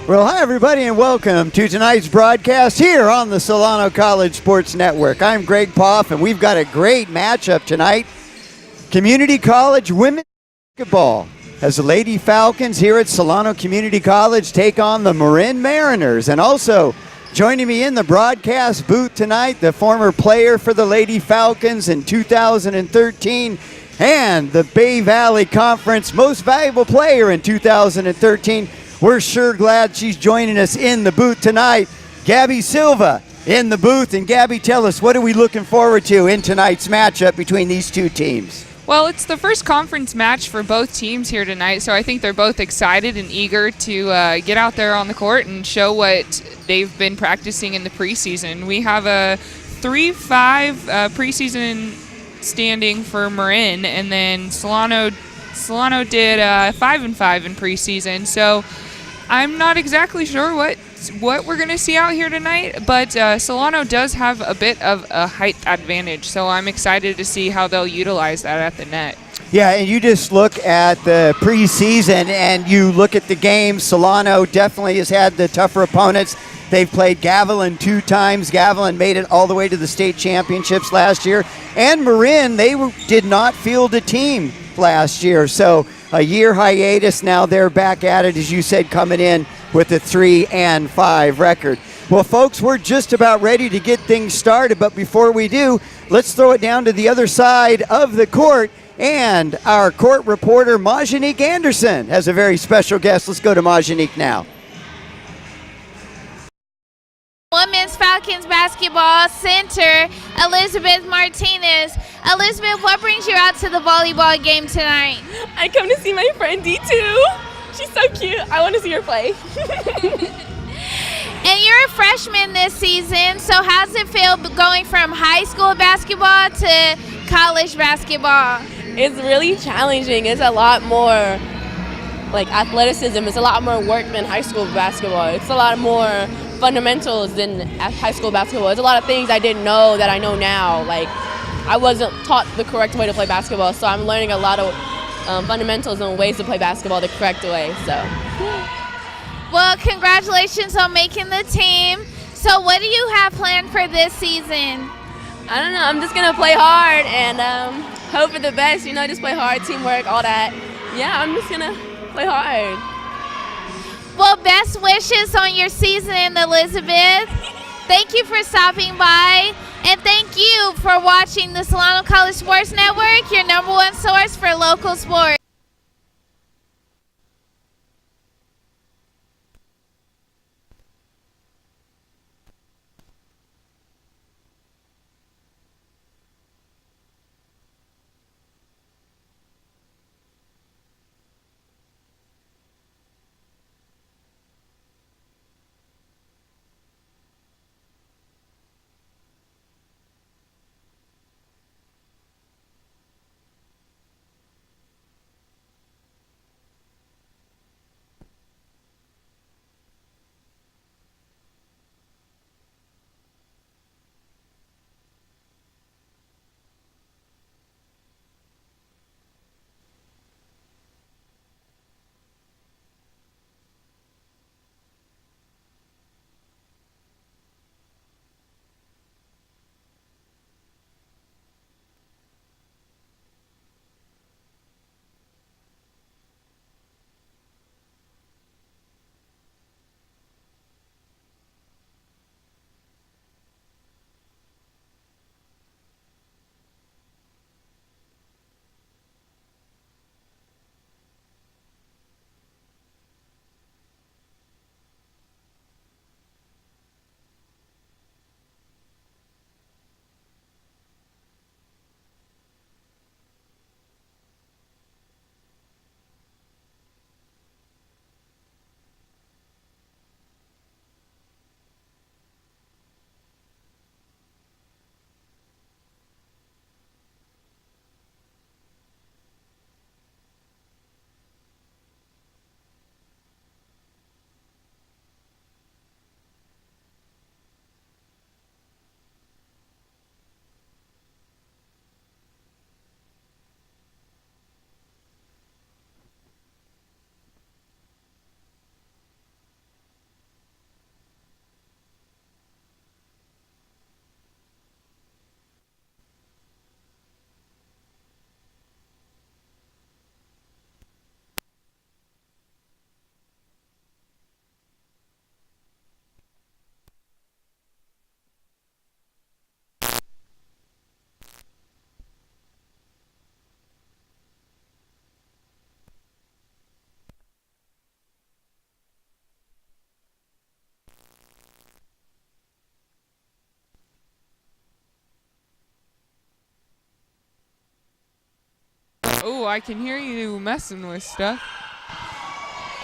Well, hi, everybody, and welcome to tonight's broadcast here on the Solano College Sports Network. I'm Greg Poff, and we've got a great matchup tonight. Community College women's basketball as the Lady Falcons here at Solano Community College take on the Marin Mariners. And also joining me in the broadcast booth tonight, the former player for the Lady Falcons in 2013 and the Bay Valley Conference Most Valuable Player in 2013. We're sure glad she's joining us in the booth tonight. Gabby Silva in the booth. And Gabby, tell us, what are we looking forward to in tonight's matchup between these two teams? Well, it's the first conference match for both teams here tonight, so I think they're both excited and eager to get out there on the court and show what they've been practicing in the preseason. We have a 3-5 preseason standing for Marin, and then Solano did 5-5 in preseason, so I'm not exactly sure what we're going to see out here tonight, but Solano does have a bit of a height advantage, so I'm excited to see how they'll utilize that at the net. Yeah, and you just look at the preseason and you look at the game. Solano definitely has had the tougher opponents. They've played Gavilan 2 times. Gavilan made it all the way to the state championships last year. And Marin, they did not field a team last year. So a year hiatus, now they're back at it, as you said, coming in with a 3-5 record. Well, folks, we're just about ready to get things started, but before we do, let's throw it down to the other side of the court, and our court reporter, Majanique Anderson, has a very special guest. Let's go to Majanique now. Women's Falcons basketball center, Elizabeth Martinez. Elizabeth, what brings you out to the volleyball game tonight? I come to see my friend D2. She's so cute. I want to see her play. And you're a freshman this season, so how's it feel going from high school basketball to college basketball? It's really challenging. It's a lot more like athleticism. It's a lot more work than high school basketball. It's a lot more fundamentals than high school basketball. There's a lot of things I didn't know that I know now. Like, I wasn't taught the correct way to play basketball, so I'm learning a lot of fundamentals and ways to play basketball the correct way. So, well, congratulations on making the team. So what do you have planned for this season? I don't know. I'm just gonna play hard and hope for the best. You know, just play hard, teamwork, all that. Yeah, I'm just gonna play hard. Well, best wishes on your season, Elizabeth. Thank you for stopping by, and thank you for watching the Solano College Sports Network, your #1 source for local sports. Oh, I can hear you messing with stuff.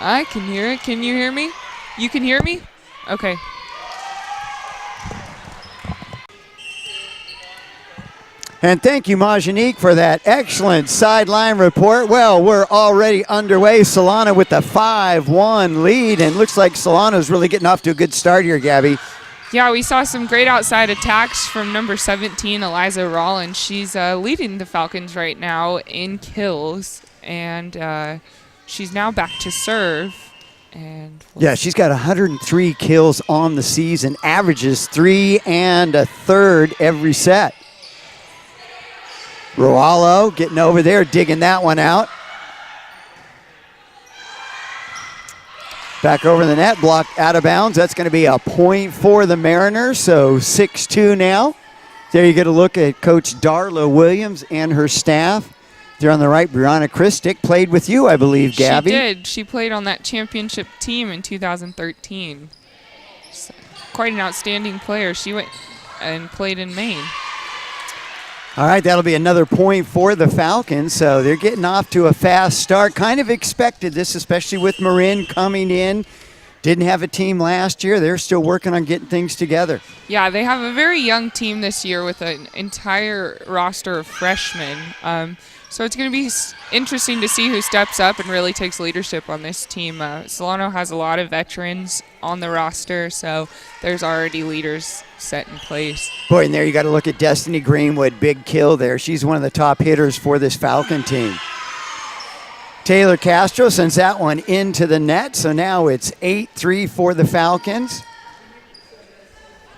I can hear it. Can you hear me? You can hear me? Okay. And thank you, Majanique, for that excellent sideline report. Well, we're already underway. Solano with the 5-1 lead, and looks like Solano's really getting off to a good start here, Gabby. Yeah, we saw some great outside attacks from number 17, Eliza Rollins. She's leading the Falcons right now in kills, and she's now back to serve. And yeah, she's got 103 kills on the season, averages 3 1/3 every set. Roallo getting over there, digging that one out. Back over the net, blocked out of bounds. That's going to be a point for the Mariners, so 6-2 now. There you get a look at Coach Darla Williams and her staff. There on the right, Brianna Christick played with you, I believe, Gabby. She did. She played on that championship team in 2013. So, quite an outstanding player. She went and played in Maine. All right, that'll be another point for the Falcons. So they're getting off to a fast start. Kind of expected this, especially with Marin coming in. Didn't have a team last year. They're still working on getting things together. Yeah, they have a very young team this year with an entire roster of freshmen. So it's going to be interesting to see who steps up and really takes leadership on this team. Solano has a lot of veterans on the roster, so there's already leaders set in place. Boy, and there you got to look at Destiny Greenwood. Big kill there. She's one of the top hitters for this Falcon team. Taylor Castro sends that one into the net, so now it's 8-3 for the Falcons.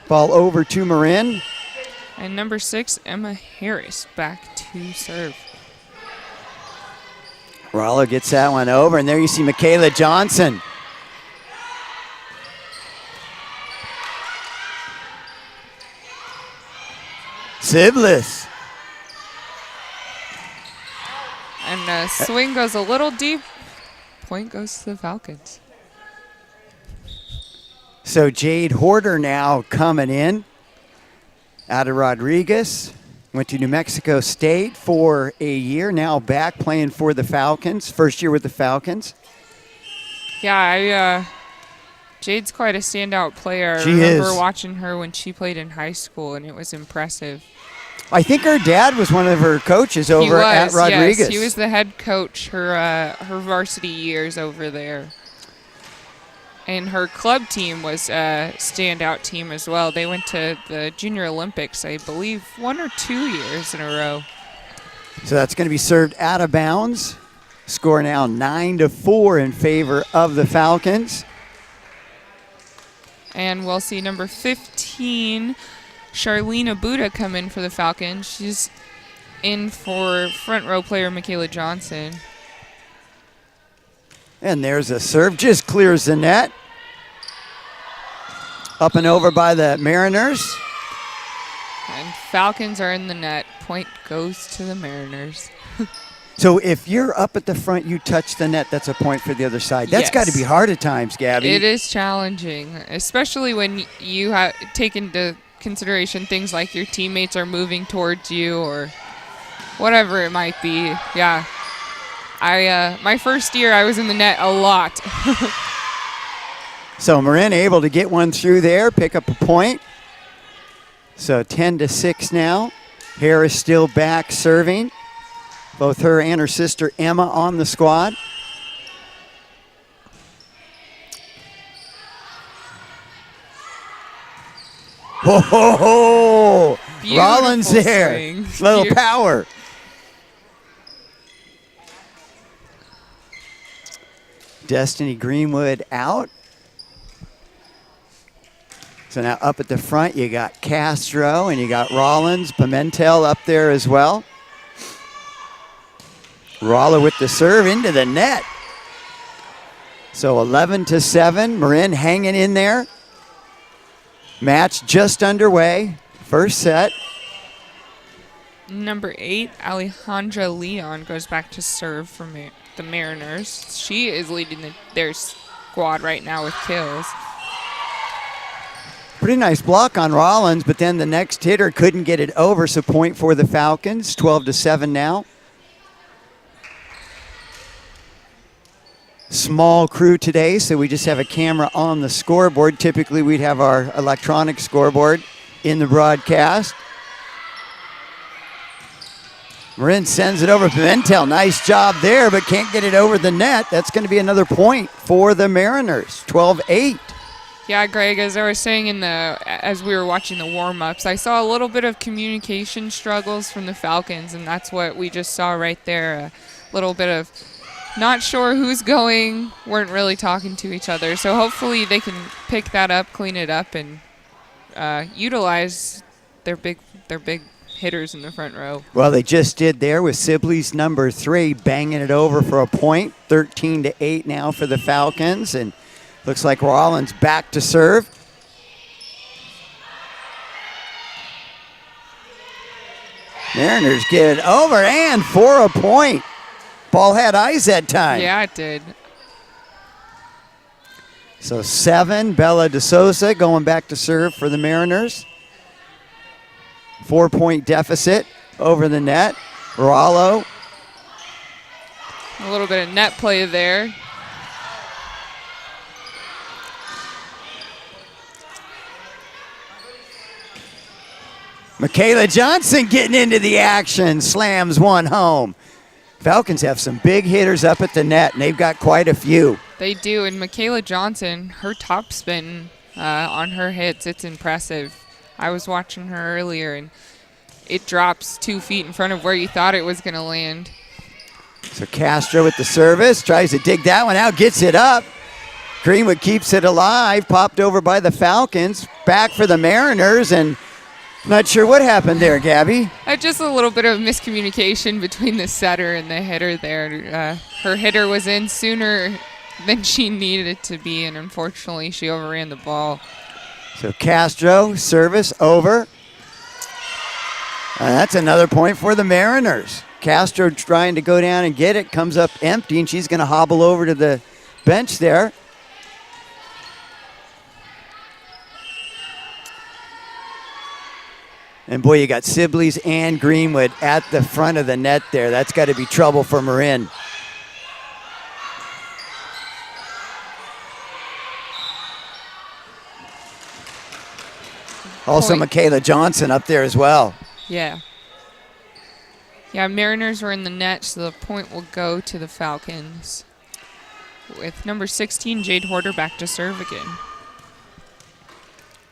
Ball over to Marin. And number 6, Emma Harris, back to serve. Rollo gets that one over, and there you see Michaela Johnson. Siblis. And swing goes a little deep. Point goes to the Falcons. So Jade Horter now coming in. Ada Rodriguez. Went to New Mexico State for a year, now back playing for the Falcons. First year with the Falcons. Yeah, Jade's quite a standout player. She I remember is. watching her when she played in high school, and it was impressive. I think her dad was one of her coaches over at Rodriguez. Yes, he was the head coach her varsity years over there. And her club team was a standout team as well. They went to the Junior Olympics, I believe, 1 or 2 years in a row. So that's going to be served out of bounds. Score now 9-4 in favor of the Falcons. And we'll see number 15, Charlene Abuda, come in for the Falcons. She's in for front row player Michaela Johnson. And there's a serve, just clears the net. Up and over by the Mariners. And Falcons are in the net. Point goes to the Mariners. So if you're up at the front, you touch the net, that's a point for the other side. That's Yes. got to be hard at times, Gabby. It is challenging, especially when you take into consideration things like your teammates are moving towards you or whatever it might be. Yeah. My first year, I was in the net a lot. So Marin able to get one through there, pick up a point. So 10-6 now. Harris still back serving. Both her and her sister Emma on the squad. Ho, ho, ho. Rollins there. Swing. Little power. Destiny Greenwood out. So now up at the front, you got Castro and you got Rollins, Pimentel up there as well. Roller with the serve into the net. So 11-7, Marin hanging in there. Match just underway. First set. Number 8, Alejandra Leon, goes back to serve for the Mariners. She is leading their squad right now with kills. Pretty nice block on Rollins, but then the next hitter couldn't get it over, so point for the Falcons. 12-7 now. small crew today, so we just have a camera on the scoreboard. Typically, we'd have our electronic scoreboard in the broadcast. Marin sends it over. Pimentel, nice job there, but can't get it over the net. That's going to be another point for the Mariners, 12-8. Yeah, Greg, as I was saying as we were watching the warm-ups, I saw a little bit of communication struggles from the Falcons, and that's what we just saw right there. A little bit of not sure who's going, weren't really talking to each other. So hopefully they can pick that up, clean it up, and utilize their big hitters in the front row. Well, they just did there with Sibley's number 3, banging it over for a point. 13-8 now for the Falcons, and looks like Rollins back to serve. Mariners get it over and for a point. Ball had eyes that time. Yeah, it did. So 7, Bella DeSosa going back to serve for the Mariners. 4-point deficit over the net. Rollo. A little bit of net play there. Michaela Johnson getting into the action, slams one home. Falcons have some big hitters up at the net, and they've got quite a few. They do, and Michaela Johnson, her top spin on her hits, it's impressive. I was watching her earlier, and it drops 2 feet in front of where you thought it was going to land. So Castro with the service, tries to dig that one out, gets it up. Greenwood keeps it alive, popped over by the Falcons, back for the Mariners, and not sure what happened there, Gabby. Just a little bit of miscommunication between the setter and the hitter there. Her hitter was in sooner than she needed it to be, and unfortunately she overran the ball. So Castro, service over. That's another point for the Mariners. Castro trying to go down and get it, comes up empty, and she's going to hobble over to the bench there. And boy, you got Sibley's and Greenwood at the front of the net there. That's got to be trouble for Marin. Also Point. Michaela Johnson up there as well. Yeah. Yeah, Mariners were in the net, so the point will go to the Falcons. With number 16, Jade Horter, back to serve again.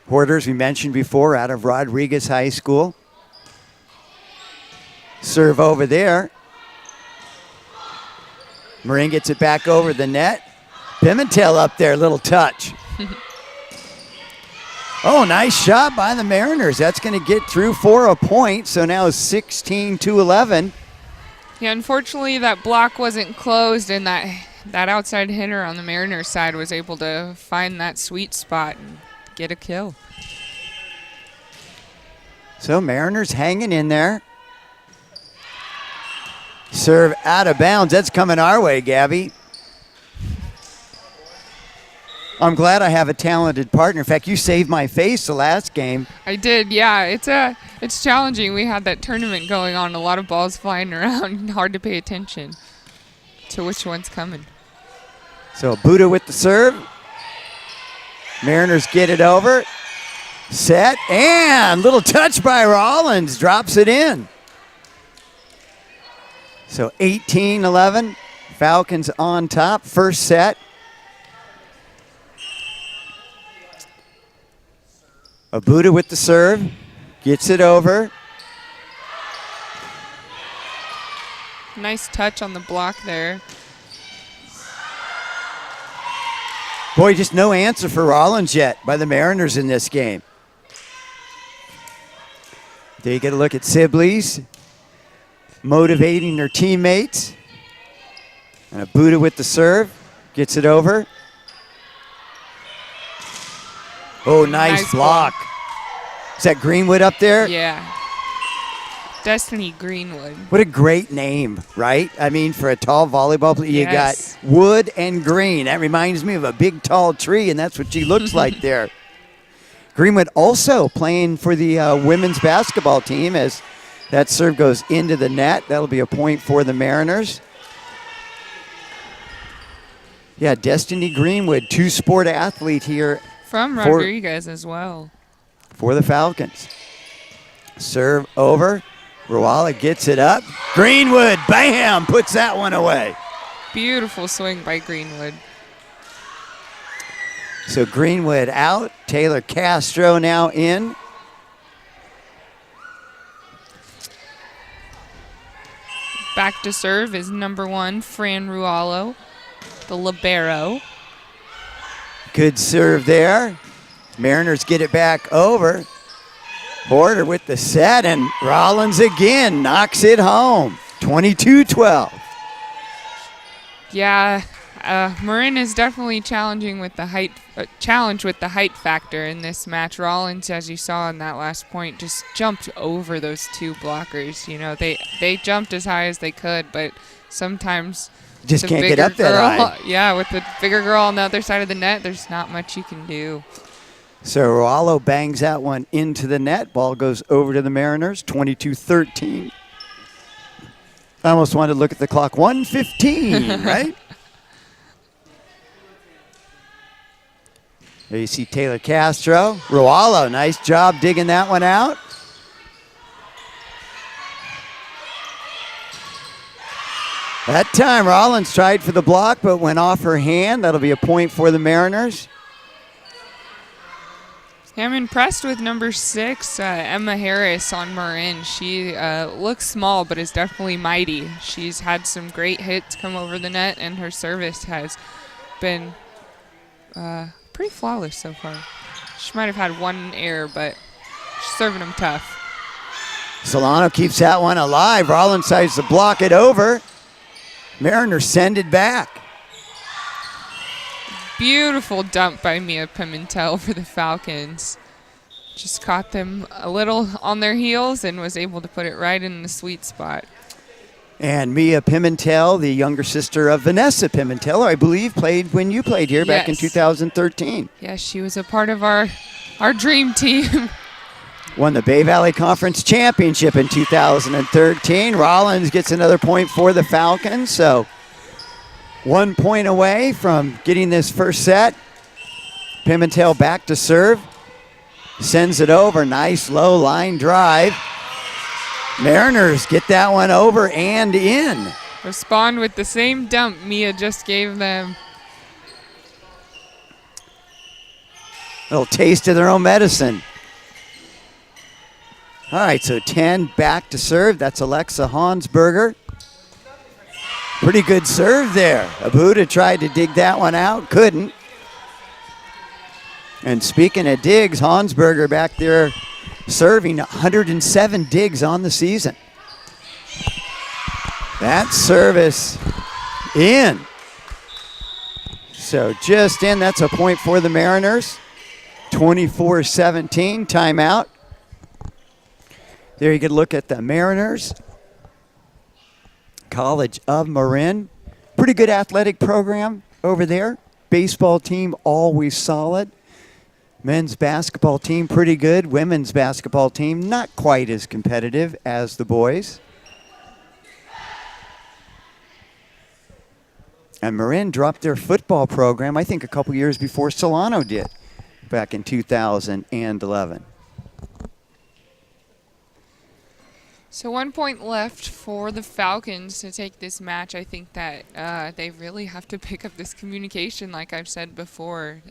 Horter, as we mentioned before, out of Rodriguez High School. Serve over there. Marin gets it back over the net. Pimentel up there, little touch. Oh, nice shot by the Mariners. That's going to get through for a point, so now it's 16-11. Yeah, unfortunately that block wasn't closed, and that outside hitter on the Mariners side was able to find that sweet spot and get a kill. So Mariners hanging in there. Serve out of bounds. That's coming our way, Gabby. I'm glad I have a talented partner. In fact, you saved my face the last game. I did, yeah. It's challenging. We had that tournament going on, a lot of balls flying around, hard to pay attention to which one's coming. So Buddha with the serve. Mariners get it over. Set, and little touch by Rollins, drops it in. So 18-11, Falcons on top, first set. Buddha with the serve, gets it over. Nice touch on the block there. Boy, just no answer for Rollins yet by the Mariners in this game. There you get a look at Sibley's motivating their teammates. And Buddha with the serve, gets it over. Oh, nice block. Is that Greenwood up there? Yeah. Destiny Greenwood. What a great name, right? I mean, for a tall volleyball player, Yes. you got Wood and Green. That reminds me of a big, tall tree, and that's what she looks like there. Greenwood also playing for the women's basketball team as that serve goes into the net. That'll be a point for the Mariners. Yeah, Destiny Greenwood, two-sport athlete here From Rodriguez as well. for the Falcons. Serve over. Ruala gets it up. Greenwood, bam, puts that one away. Beautiful swing by Greenwood. So Greenwood out. Taylor Castro now in. Back to serve is number 1, Fran Rualo, the libero. Good serve there. Mariners get it back over. Porter with the set, and Rollins again knocks it home. 22-12. Yeah, Marin is definitely challenging with the height, challenged with the height factor in this match. Rollins, as you saw in that last point, just jumped over those two blockers. You know, they jumped as high as they could, but sometimes Just the can't get bigger up that girl, high. yeah, with the bigger girl on the other side of the net, there's not much you can do. So Rualo bangs that one into the net. Ball goes over to the Mariners, 22-13. I almost wanted to look at the clock. 1:15, right? There you see Taylor Castro. Rualo, nice job digging that one out. That time Rollins tried for the block but went off her hand. That'll be a point for the Mariners. I'm impressed with number 6, Emma Harris on Marin. She looks small, but is definitely mighty. She's had some great hits come over the net, and her service has been pretty flawless so far. She might have had one error, but she's serving them tough. Solano keeps that one alive. Rollins tries to block it over. Mariners send it back. Beautiful dump by Mia Pimentel for the Falcons. Just caught them a little on their heels and was able to put it right in the sweet spot. And Mia Pimentel, the younger sister of Vanessa Pimentel, I believe played when you played here back in Yes. 2013. Yeah, she was a part of our dream team. Won the Bay Valley Conference Championship in 2013. Rollins gets another point for the Falcons, so 1 point away from getting this first set. Pimentel back to serve. Sends it over. Nice low line drive. Mariners get that one over and in. Respond with the same dump Mia just gave them. Little taste of their own medicine. All right, so 10 back to serve. That's Alexa Hansberger. Pretty good serve there. Abuda tried to dig that one out, couldn't. And speaking of digs, Hansberger back there serving 107 digs on the season. That service in. So just in, that's a point for the Mariners. 24-17, timeout. There you can look at the Mariners. College of Marin. Pretty good athletic program over there. Baseball team always solid. Men's basketball team pretty good. Women's basketball team not quite as competitive as the boys. And Marin dropped their football program, I think, a couple years before Solano did, back in 2011. So 1 point left for the Falcons to take this match. I think that they really have to pick up this communication, like I've said before.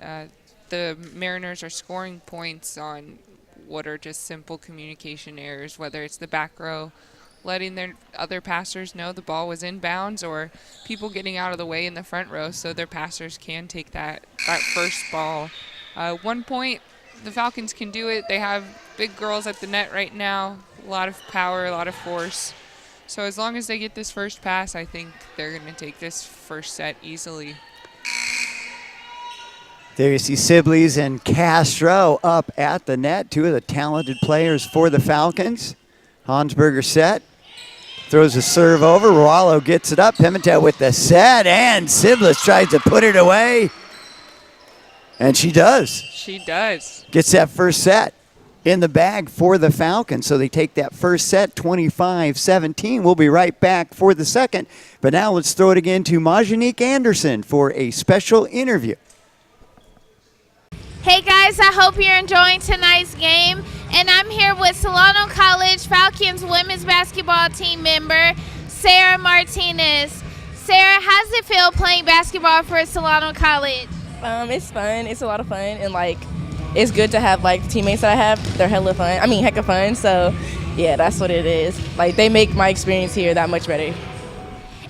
The Mariners are scoring points on what are just simple communication errors, whether it's the back row letting their other passers know the ball was inbounds or people getting out of the way in the front row so their passers can take that first ball. 1 point, the Falcons can do it. They have big girls at the net right now. A lot of power, a lot of force. So as long as they get this first pass, I think they're going to take this first set easily. There you see Sibley's and Castro up at the net, two of the talented players for the Falcons. Hansberger set, throws a serve over. Rualo gets it up. Pimentel with the set, and Sibley tries to put it away. And she does. She does. Gets that first set. in the bag for the Falcons. So they take that first set, 25-17. We'll be right back for the second. But now let's throw it again to Majanique Anderson for a special interview. Hey guys, I hope you're enjoying tonight's game. And I'm here with Solano College Falcons women's basketball team member, Sarah Martinez. Sarah, how does it feel playing basketball for Solano College? It's fun. It's a lot of fun, and like, it's good to have like the teammates that I have. They're hella fun. I mean, hecka fun. So, yeah, that's what it is. Like, they make my experience here that much better.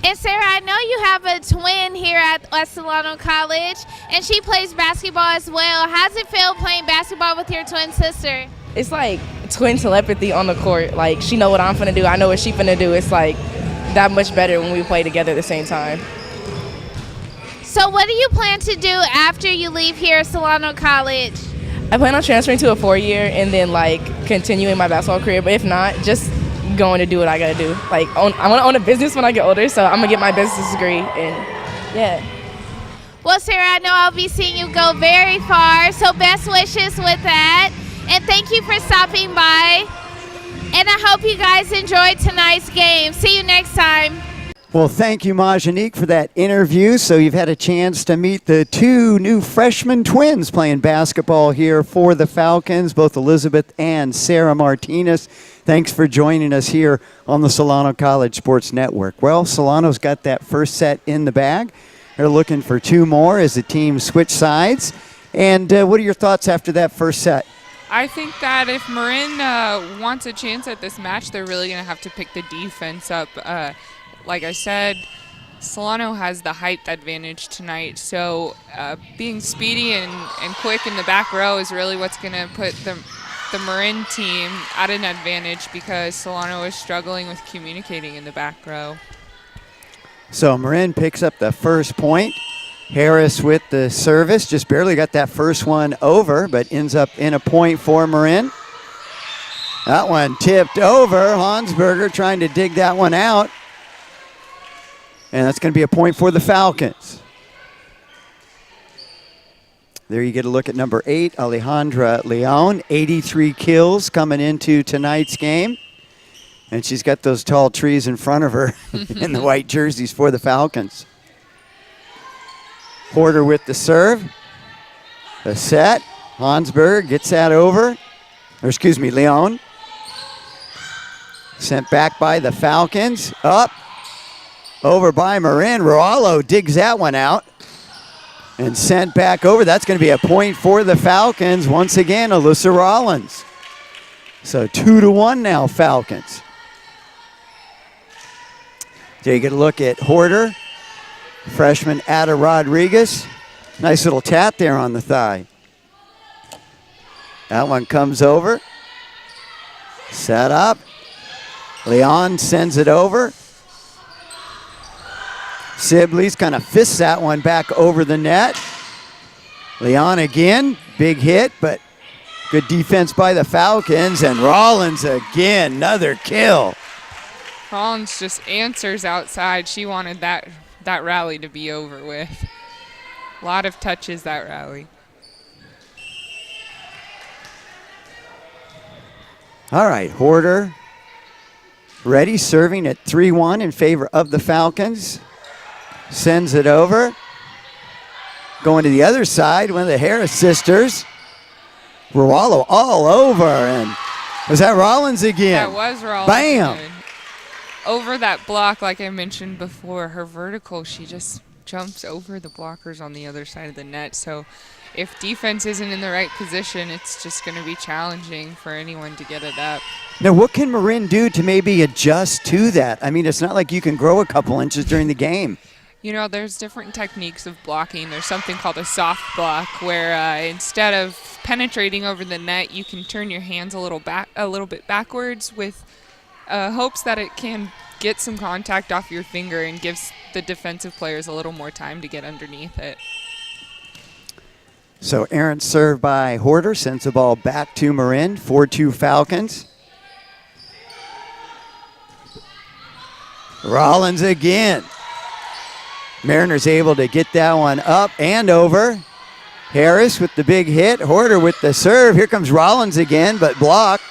And Sarah, I know you have a twin here at Solano College, and she plays basketball as well. How does it feel playing basketball with your twin sister? It's like twin telepathy on the court. Like, she know what I'm finna do. I know what she finna do. It's like that much better when we play together at the same time. So what do you plan to do after you leave here at Solano College? I plan on transferring to a 4-year and then like continuing my basketball career. But if not, just going to do what I gotta do. Like, I want to own a business when I get older, so I'm gonna get my business degree, and yeah. Well, Sarah, I know I'll be seeing you go very far, so best wishes with that. And thank you for stopping by. And I hope you guys enjoyed tonight's game. See you next time. Well, thank you, Majanique, for that interview. So you've had a chance to meet the two new freshman twins playing basketball here for the Falcons, both Elizabeth and Sarah Martinez. Thanks for joining us here on the Solano College Sports Network. Well, Solano's got that first set in the bag. They're looking for two more as the teams switch sides. And what are your thoughts after that first set? I think that if Marin wants a chance at this match, they're really going to have to pick the defense up. Like I said, Solano has the height advantage tonight, so being speedy and quick in the back row is really what's going to put the Marin team at an advantage, because Solano is struggling with communicating in the back row. So Marin picks up the first point. Harris with the service, just barely got that first one over, but ends up in a point for Marin. That one tipped over. Hansberger trying to dig that one out. And that's going to be a point for the Falcons. There you get a look at number 8, Alejandra Leon. 83 kills coming into tonight's game. And she's got those tall trees in front of her in the white jerseys for the Falcons. Porter with the serve. The set. Hansberger gets that over. Leon. Sent back by the Falcons. Up. Over by Marin. Rualo digs that one out. And sent back over. That's going to be a point for the Falcons. Once again, Alyssa Rollins. So 2-1 now, Falcons. There you get a look at Horter. Freshman Ada Rodriguez. Nice little tat there on the thigh. That one comes over. Set up. Leon sends it over. Sibley's kind of fists that one back over the net. Leon again. Big hit, but good defense by the Falcons. And Rollins again. Another kill. Rollins just answers outside. She wanted that rally to be over with. A lot of touches that rally. All right, Horter ready, serving at 3-1 in favor of the Falcons. Sends it over. Going to the other side, one of the Harris sisters. Rualo all over, and was that Rollins again? That was Rollins. Bam! Again. Over that block, like I mentioned before, her vertical, she just jumps over the blockers on the other side of the net. So if defense isn't in the right position, it's just going to be challenging for anyone to get it up. Now, what can Marin do to maybe adjust to that? I mean, it's not like you can grow a couple inches during the game. You know, there's different techniques of blocking. There's something called a soft block, where instead of penetrating over the net, you can turn your hands a little bit backwards with hopes that it can get some contact off your finger and gives the defensive players a little more time to get underneath it. So errant serve by Horter sends the ball back to Marin. 4-2 Falcons. Rollins again. Mariners able to get that one up and over. Harris with the big hit. Horder with the serve. Here comes Rollins again, but blocked.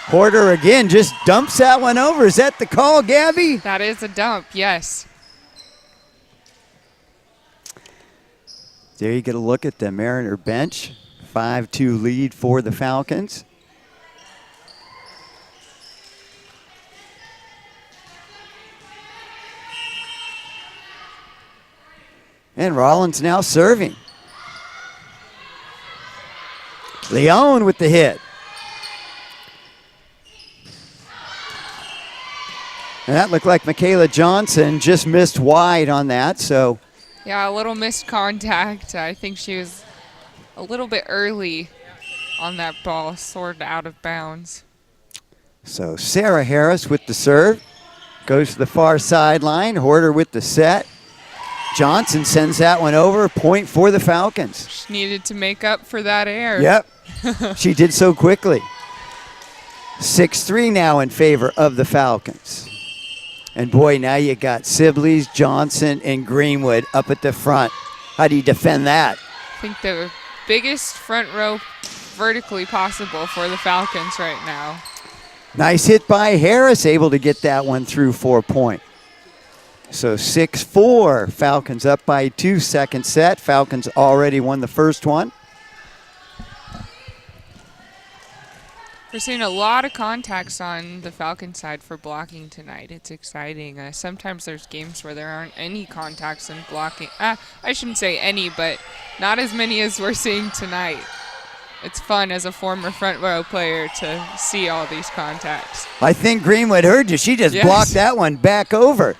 Horder again just dumps that one over. Is that the call, Gabby? That is a dump, yes. There you get a look at the Mariner bench. 5-2 lead for the Falcons. And Rollins now serving. Leone with the hit. And that looked like Michaela Johnson just missed wide on that, so. Yeah, a little missed contact. I think she was a little bit early on that ball, sort of out of bounds. So Sarah Harris with the serve. Goes to the far sideline. Horder with the set. Johnson sends that one over. Point for the Falcons. She needed to make up for that error. Yep. She did so quickly. 6-3 now in favor of the Falcons. And boy, now you got Sibley's, Johnson, and Greenwood up at the front. How do you defend that? I think the biggest front row vertically possible for the Falcons right now. Nice hit by Harris, able to get that one through 4 point. So 6-4, Falcons up by 2, second set. Falcons already won the first one. We're seeing a lot of contacts on the Falcon side for blocking tonight. It's exciting. Sometimes there's games where there aren't any contacts in blocking. I shouldn't say any, but not as many as we're seeing tonight. It's fun as a former front row player to see all these contacts. I think Greenwood heard you. She just blocked that one back over.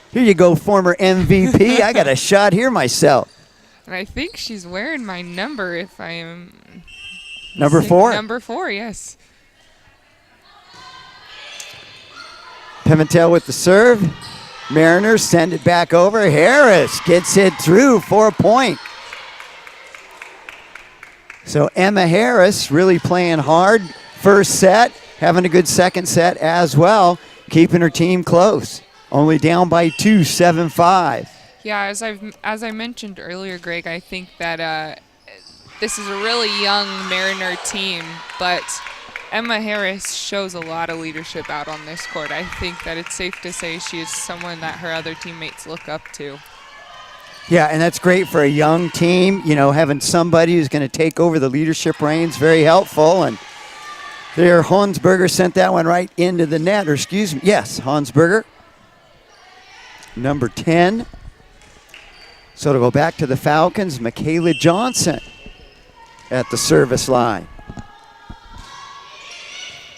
Here you go, former MVP. I got a shot here myself. And I think she's wearing my number if I am... Number 4? Number 4, yes. Pimentel with the serve. Mariners send it back over. Harris gets it through for a point. So Emma Harris really playing hard. First set, having a good second set as well, keeping her team close. Only down by 2, 7-5. Yeah, as I mentioned earlier, Greg, I think that this is a really young Mariner team, but Emma Harris shows a lot of leadership out on this court. I think that it's safe to say she is someone that her other teammates look up to. Yeah, and that's great for a young team, you know, having somebody who's going to take over the leadership reins, very helpful. And there, Hansberger sent that one right into the net, or excuse me, yes, Hansberger, number 10. So to go back to the Falcons, Michaela Johnson at the service line.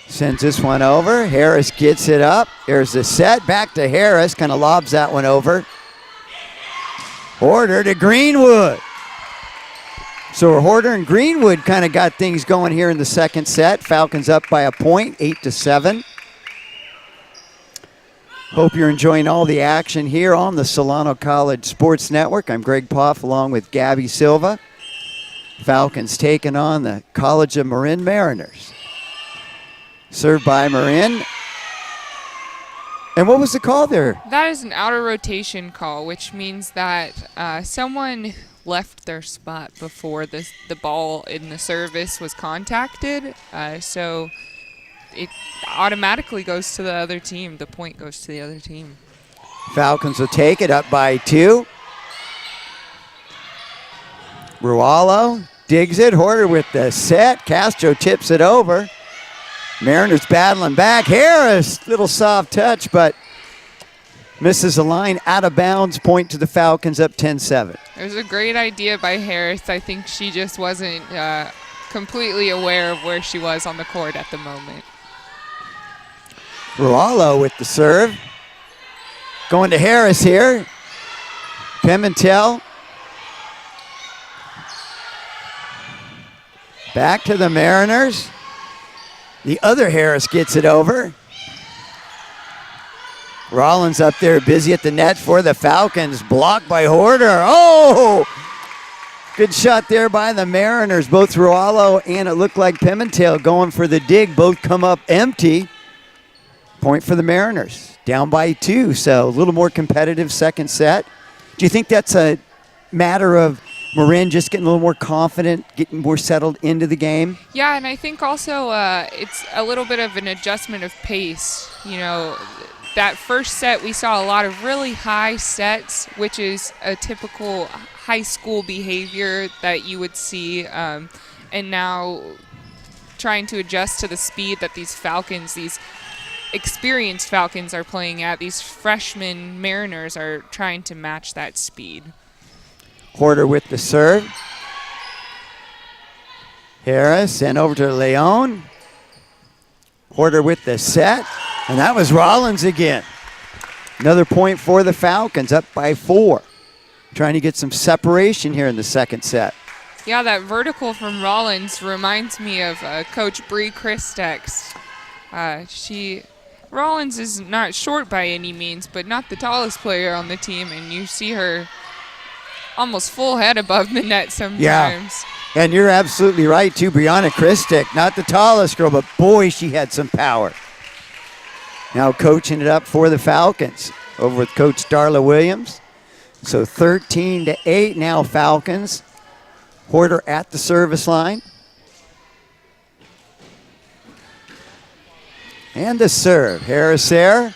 Sends this one over. Harris gets it up. There's the set. Back to Harris. Kind of lobs that one over. Horder to Greenwood. So Horder and Greenwood kind of got things going here in the second set. Falcons up by a point, 8-7. Hope you're enjoying all the action here on the Solano College Sports Network. I'm Greg Poff along with Gabby Silva. Falcons taking on the College of Marin Mariners. Served by Marin. And what was the call there? That is an outer rotation call, which means that someone left their spot before the ball in the service was contacted. So it automatically goes to the other team. The point goes to the other team. Falcons will take it up by 2. Rualo digs it. Horder with the set. Castro tips it over. Mariners battling back. Harris, little soft touch, but misses the line out of bounds. Point to the Falcons, up 10-7. It was a great idea by Harris. I think she just wasn't completely aware of where she was on the court at the moment. Rualo with the serve. Going to Harris here. Pimentel. Back to the Mariners. The other Harris gets it over. Rollins up there busy at the net for the Falcons. Blocked by Horder. Oh! Good shot there by the Mariners. Both Rualo and it looked like Pimentel going for the dig. Both come up empty. Point for the Mariners. Down by 2, so a little more competitive second set. Do you think that's a matter of Marin just getting a little more confident, getting more settled into the game? Yeah, and I think also it's a little bit of an adjustment of pace. You know, that first set we saw a lot of really high sets, which is a typical high school behavior that you would see. And now trying to adjust to the speed that these Falcons, these experienced Falcons are playing at, these freshman Mariners are trying to match that speed. Porter with the serve. Harris and over to Leon. Porter with the set. And that was Rollins again. Another point for the Falcons, up by 4. Trying to get some separation here in the second set. Yeah, that vertical from Rollins reminds me of Coach Bree Christex. Rollins is not short by any means, but not the tallest player on the team, and you see her almost full head above the net sometimes. Yeah, and you're absolutely right, too. Brianna Christek, not the tallest girl, but boy, she had some power. Now coaching it up for the Falcons over with Coach Darla Williams. So 13-8 now Falcons. Porter at the service line. And the serve. Harris there.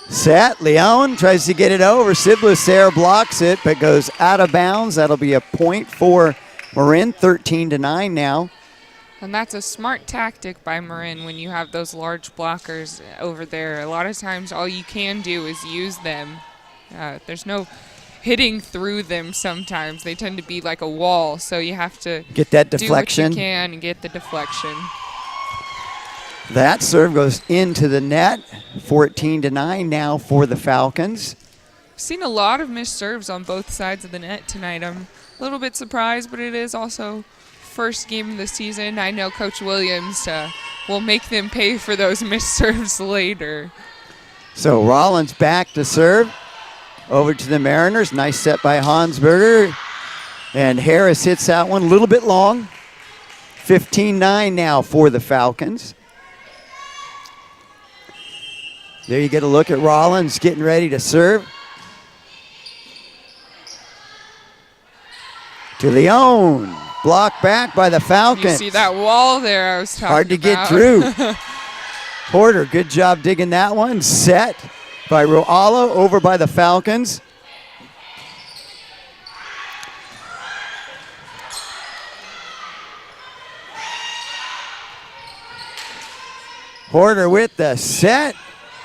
Set. Leon tries to get it over. Siblicere blocks it, but goes out of bounds. That'll be a point for Marin. 13-9 now. And that's a smart tactic by Marin when you have those large blockers over there. A lot of times all you can do is use them. There's no hitting through them sometimes. They tend to be like a wall, so you have to get that deflection. Do what you can and get the deflection. That serve goes into the net. 14-9 now for the Falcons. I've seen a lot of missed serves on both sides of the net tonight. I'm a little bit surprised, but it is also first game of the season. I know Coach Williams will make them pay for those missed serves later. So Rollins back to serve. Over to the Mariners. Nice set by Hansberger. And Harris hits that one a little bit long. 15-9 now for the Falcons. There you get a look at Rollins getting ready to serve. To Leon. Blocked back by the Falcons. You see that wall there I was talking about. Hard to get through. Porter, good job digging that one. Set by Roala over by the Falcons. Porter with the set.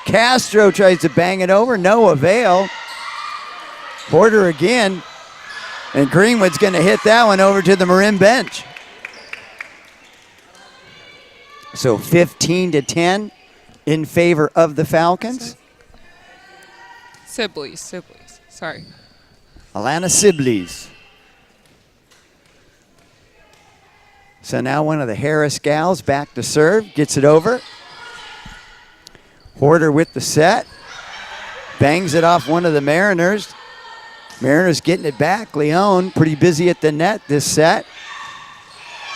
Castro tries to bang it over. No avail. Porter again. And Greenwood's going to hit that one over to the Marin bench. So 15-10 in favor of the Falcons. Sibley's. Sorry. Alana Sibley's. So now one of the Harris gals back to serve. Gets it over. Porter with the set. Bangs it off one of the Mariners. Mariners getting it back. Leon pretty busy at the net this set.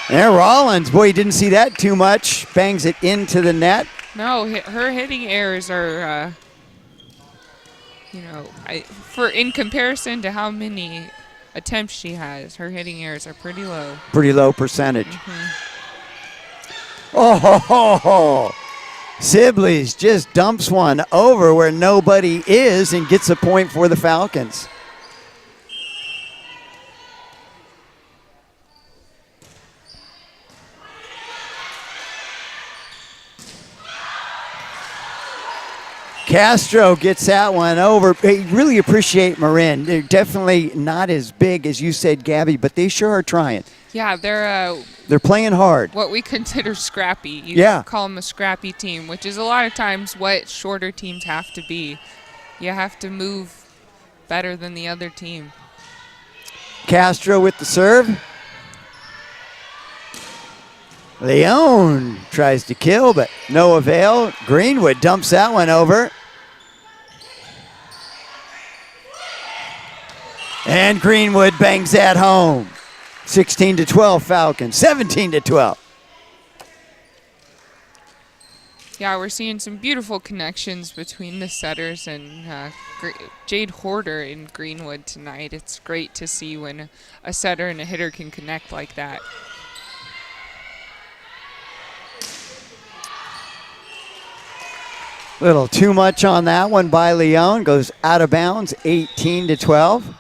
And Rollins, boy, you didn't see that too much. Bangs it into the net. No, her hitting errors are, in comparison to how many attempts she has, her hitting errors are pretty low. Pretty low percentage. Mm-hmm. Oh, Sibley's just dumps one over where nobody is and gets a point for the Falcons. Castro gets that one over. They really appreciate Marin. They're definitely not as big as you said, Gabby, but they sure are trying. Yeah, they're playing hard. What we consider scrappy. You call them a scrappy team, which is a lot of times what shorter teams have to be. You have to move better than the other team. Castro with the serve. Leon tries to kill, but no avail. Greenwood dumps that one over. And Greenwood bangs that home. 16-12 Falcons, 17-12. Yeah, we're seeing some beautiful connections between the setters and Jade Horder in Greenwood tonight. It's great to see when a setter and a hitter can connect like that. Little too much on that one by Leon. Goes out of bounds, 18-12.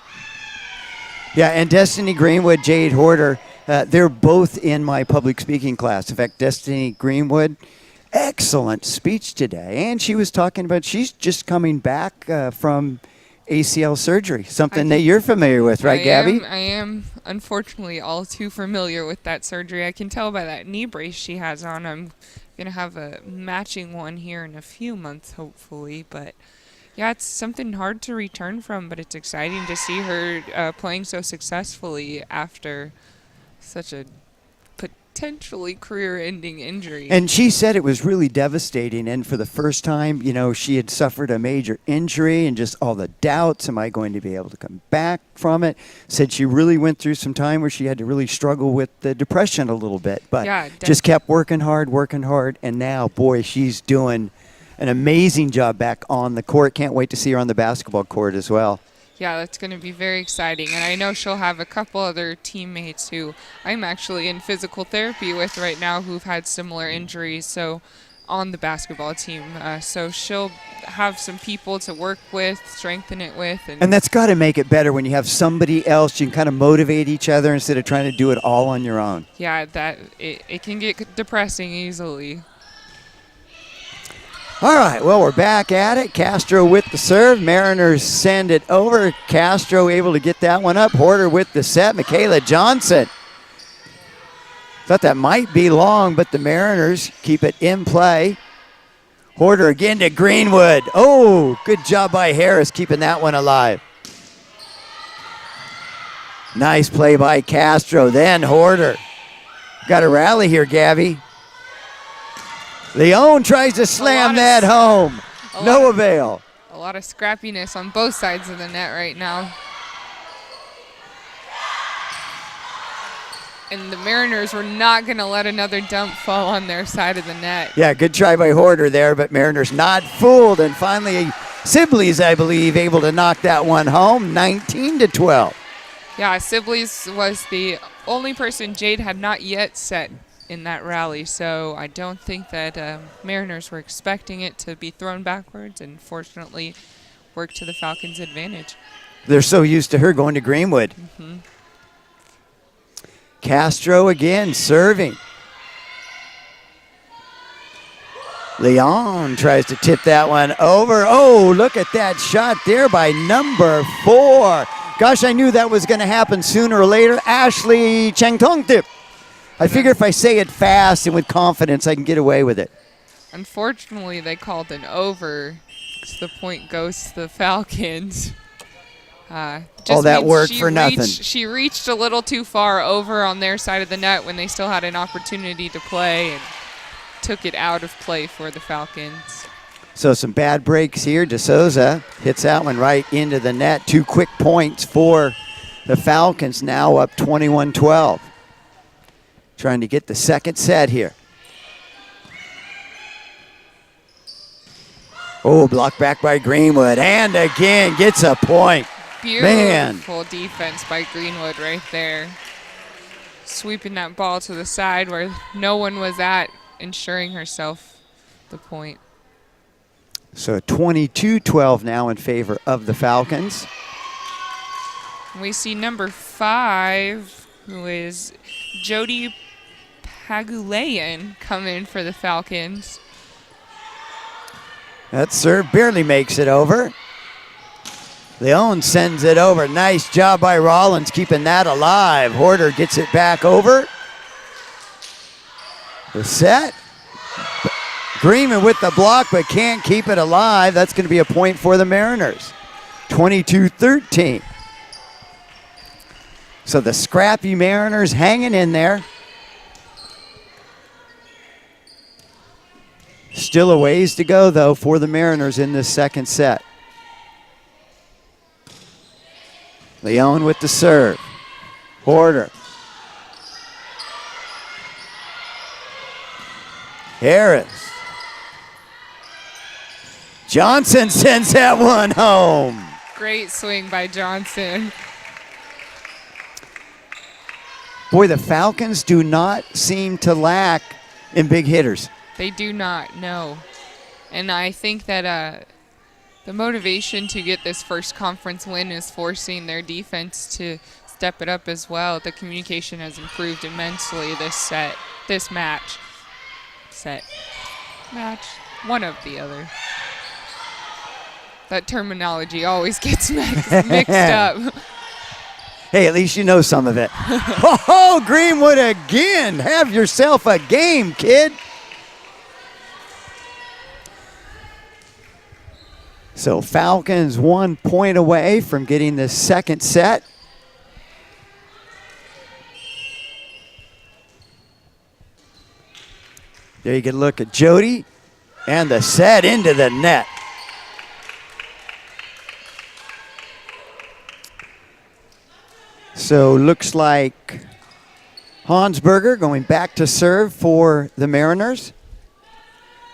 Yeah, and Destiny Greenwood, Jade Horder, they're both in my public speaking class. In fact, Destiny Greenwood, excellent speech today. And she was talking about she's just coming back from ACL surgery, something that you're familiar with, right, Gabby? I am, unfortunately, all too familiar with that surgery. I can tell by that knee brace she has on. I'm going to have a matching one here in a few months, hopefully. But, yeah, it's something hard to return from, but it's exciting to see her playing so successfully after such a potentially career-ending injury. And she said it was really devastating. And for the first time, you know, she had suffered a major injury and just all the doubts. Am I going to be able to come back from it? Said she really went through some time where she had to really struggle with the depression a little bit. But just kept working hard. And now, boy, she's doing an amazing job back on the court. Can't wait to see her on the basketball court as well. Yeah, that's going to be very exciting. And I know she'll have a couple other teammates who I'm actually in physical therapy with right now who've had similar injuries on the basketball team. So she'll have some people to work with, strengthen it with. And that's got to make it better when you have somebody else. You can kind of motivate each other instead of trying to do it all on your own. Yeah, it can get depressing easily. All right, well, we're back at it. Castro with the serve. Mariners send it over. Castro able to get that one up. Horder with the set. Michaela Johnson. Thought that might be long, but the Mariners keep it in play. Horder again to Greenwood. Oh, good job by Harris keeping that one alive. Nice play by Castro. Then Horder. Got a rally here, Gabby. Leon tries to slam that home. No avail. A lot of scrappiness on both sides of the net right now. And the Mariners were not going to let another dump fall on their side of the net. Yeah, good try by Horder there, but Mariners not fooled. And finally, Sibley's, I believe, able to knock that one home, 19-12. Yeah, Sibley's was the only person Jade had not yet set in that rally, so I don't think that Mariners were expecting it to be thrown backwards, and fortunately worked to the Falcons' advantage. They're so used to her going to Greenwood. Mm-hmm. Castro again serving. Leon tries to tip that one over. Oh, look at that shot there by number 4. Gosh, I knew that was going to happen sooner or later. Ashley Changtong tip. I figure if I say it fast and with confidence, I can get away with it. Unfortunately, they called an over, so the point goes to the Falcons. All that work for nothing. She reached a little too far over on their side of the net when they still had an opportunity to play and took it out of play for the Falcons. So some bad breaks here. De Souza hits that one right into the net. 2 quick points for the Falcons, now up 21-12. Trying to get the second set here. Oh, blocked back by Greenwood. And again, gets a point. Beautiful defense by Greenwood right there. Sweeping that ball to the side where no one was at, ensuring herself the point. So 22-12 now in favor of the Falcons. We see number 5, who is Jody Pagulayan, come in for the Falcons. That serve barely makes it over. Leon sends it over. Nice job by Rollins keeping that alive. Horder gets it back over. The set. Greenman with the block, but can't keep it alive. That's going to be a point for the Mariners. 22-13. So the scrappy Mariners hanging in there. Still a ways to go, though, for the Mariners in this second set. Leon with the serve. Horder. Harris. Johnson sends that one home. Great swing by Johnson. Boy, the Falcons do not seem to lack in big hitters. They do not, no. And I think that the motivation to get this first conference win is forcing their defense to step it up as well. The communication has improved immensely this match. One of the other. That terminology always gets mixed up. Hey, at least you know some of it. Oh, Greenwood again. Have yourself a game, kid. So Falcons 1 point away from getting the second set. There you can look at Jody and the set into the net. So looks like Hansberger going back to serve for the Mariners.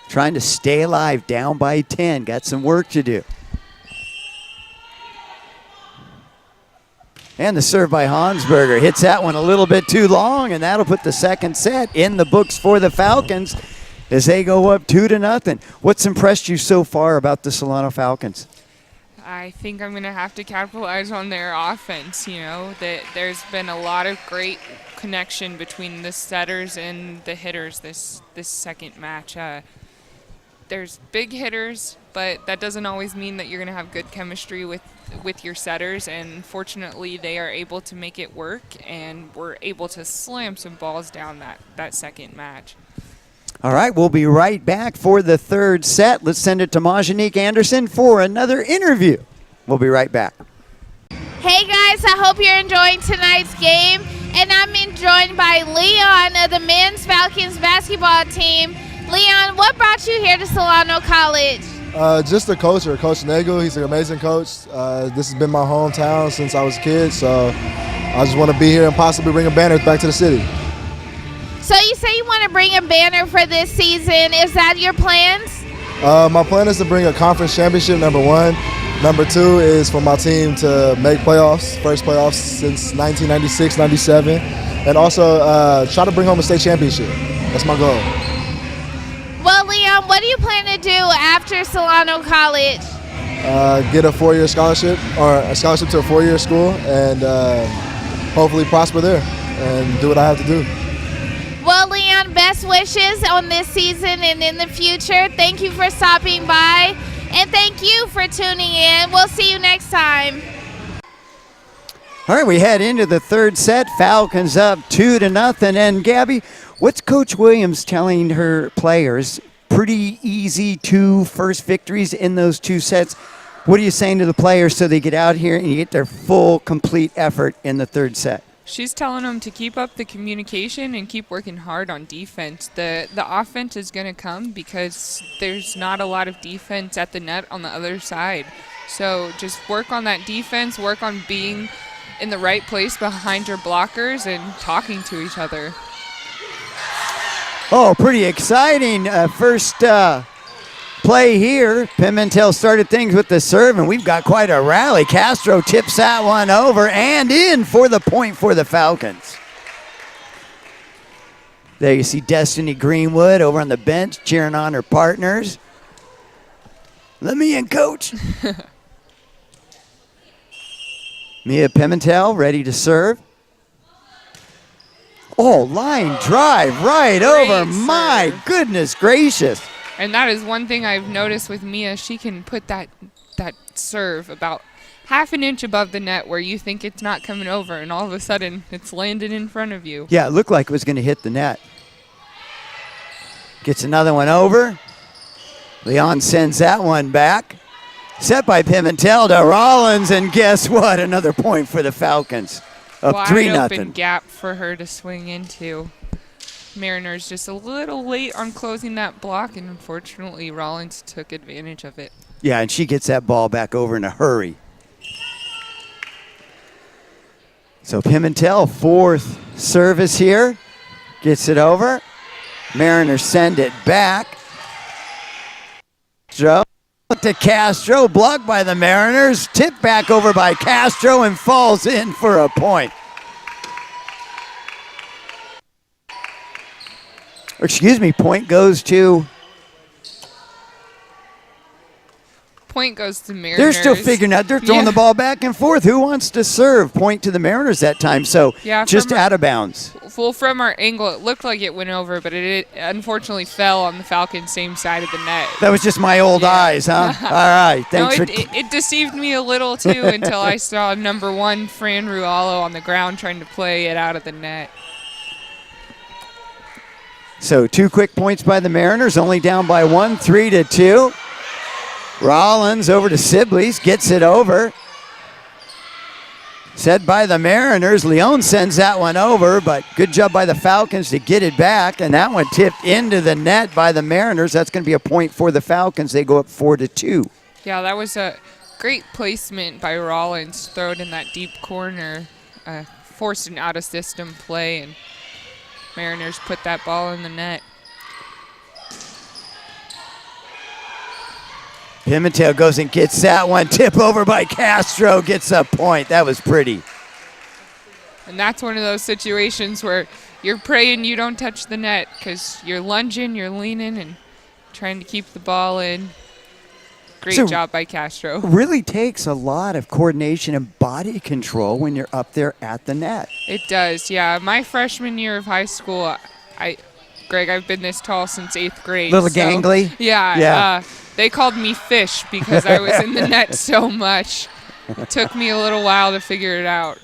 Trying to stay alive, down by 10. Got some work to do. And the serve by Hansberger hits that one a little bit too long, and that'll put the second set in the books for the Falcons as they go up 2-0. What's impressed you so far about the Solano Falcons? I think I'm going to have to capitalize on their offense, that there's been a lot of great connection between the setters and the hitters this second match. There's big hitters, but that doesn't always mean that you're going to have good chemistry with your setters, and fortunately they are able to make it work, and we're able to slam some balls down that second match. All right, we'll be right back for the third set. Let's send it to Majanique Anderson for another interview. We'll be right back. Hey guys, I hope you're enjoying tonight's game. And I'm joined by Leon of the men's Falcons basketball team. Leon, what brought you here to Solano College? Just the coach, Coach Nagel. He's an amazing coach. This has been my hometown since I was a kid, so I just want to be here and possibly bring a banner back to the city. So you say you want to bring a banner for this season. Is that your plans? My plan is to bring a conference championship, number one. Number two is for my team to make playoffs, first playoffs since 1996-97. And also try to bring home a state championship. That's my goal. Well, Leon, what do you plan to do after Solano College? Get a four-year scholarship, or a scholarship to a four-year school, and hopefully prosper there and do what I have to do. Well, Leon, best wishes on this season and in the future. Thank you for stopping by, and thank you for tuning in. We'll see you next time. All right, we head into the third set. Falcons up 2-0. And Gabby, what's Coach Williams telling her players? Pretty easy 2 first victories in those 2 sets. What are you saying to the players so they get out here and you get their full, complete effort in the third set? She's telling them to keep up the communication and keep working hard on defense. The offense is going to come because there's not a lot of defense at the net on the other side. So just work on that defense, work on being in the right place behind your blockers and talking to each other. Oh, pretty exciting first play here. Pimentel started things with the serve, and we've got quite a rally. Castro tips that one over and in for the point for the Falcons. There you see Destiny Greenwood over on the bench cheering on her partners. Let me in, coach. Mia Pimentel ready to serve. Oh, line drive right over. My goodness gracious. And that is one thing I've noticed with Mia. She can put that serve about half an inch above the net where you think it's not coming over, and all of a sudden it's landed in front of you. Yeah, it looked like it was going to hit the net. Gets another one over. Leon sends that one back. Set by Pimentel to Rollins, and guess what? Another point for the Falcons. Up 3-0. Wide open gap for her to swing into. Mariners just a little late on closing that block, and unfortunately Rollins took advantage of it. Yeah, and she gets that ball back over in a hurry. So Pimentel, fourth service here. Gets it over. Mariners send it back. Joe. To Castro, blocked by the Mariners. Tipped back over by Castro and falls in for a point. Excuse me, point goes to... Point goes to Mariners. They're still figuring out. They're throwing the ball back and forth. Who wants to serve? Point to the Mariners that time. So just out of bounds. Well, from our angle, it looked like it went over, but it unfortunately fell on the Falcons' same side of the net. That was just my old eyes, huh? All right. Thanks it deceived me a little, too, until I saw number 1, Fran Rualo, on the ground trying to play it out of the net. So 2 quick points by the Mariners, only down by 1, 3-2. Rollins over to Sibley's, gets it over. Set by the Mariners. Leon sends that one over, but good job by the Falcons to get it back, and that one tipped into the net by the Mariners. That's going to be a point for the Falcons. They go up 4-2. Yeah, that was a great placement by Rollins. Throw it in that deep corner, forced an out-of-system play, and Mariners put that ball in the net. Pimentel goes and gets that one. Tip over by Castro, gets a point. That was pretty. And that's one of those situations where you're praying you don't touch the net because you're lunging, you're leaning, and trying to keep the ball in. Great job by Castro. Really takes a lot of coordination and body control when you're up there at the net. It does, yeah. My freshman year of high school, Greg, I've been this tall since 8th grade. Little gangly? Yeah. They called me Fish because I was in the net so much. It took me a little while to figure it out.